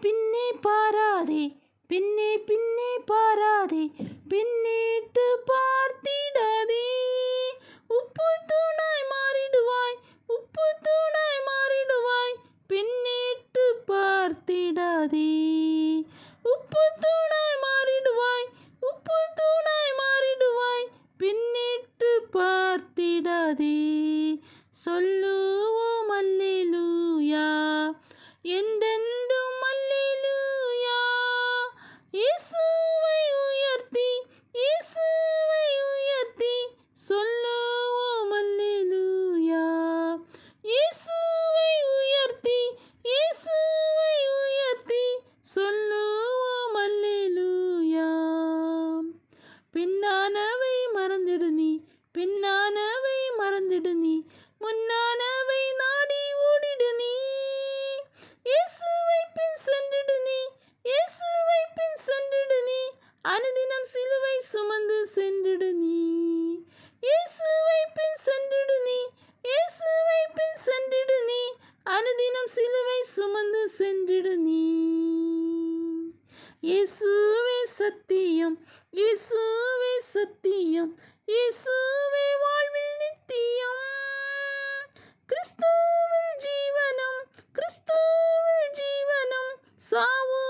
பின்னே பாராதே, பின்னே பின்னே பாராதே, பின்னிட்டு பார்த்திடாதே. உப்பு தூணாய் மாறிடுவாய், உப்பு தூணாய் மாறிடுவாய், பின்னிட்டு பார்த்திடாதே. உப்பு தூணாய் மாறிடுவாய், உப்பு தூணாய் மாறிடுவாய், பின்னிட்டு பார்த்திடாதே. சொல்லுவோம் அல்லேலூயா, என்றென்றும் அல்லேலூயா. இயேசுவை உயர்த்தி, இயேசுவை உயர்த்தி, சொல்லுவோம் அல்லேலூயா. இயேசுவை உயர்த்தி, இயேசுவை உயர்த்தி, சொல்லுவோம் அல்லேலூயா. பின்னானவை மறந்திடு நீ, பின்னானவை மறந்திடு நீ, முன்னானவை நாடி ஓடிடு நீ. இயேசுவை பின் சென்றிடு நீ, இயேசுவை பின் சென்றிடு நீ, அனுதினம் சிலுவை சுமந்து சென்றிடு நீ. இயேசுவை பின் சென்றிடு நீ, இயேசுவை பின் சென்றிடு நீ, அனுதினம் சிலுவை சுமந்து சென்றிடு நீ. இயேசுவே சத்தியம், இயேசுவே சத்தியம், இயேசுவே வாழ்வில் நித்தியம். கிறிஸ்துவில் ஜீவனும், கிறிஸ்துவில் ஜீவனும், சாவு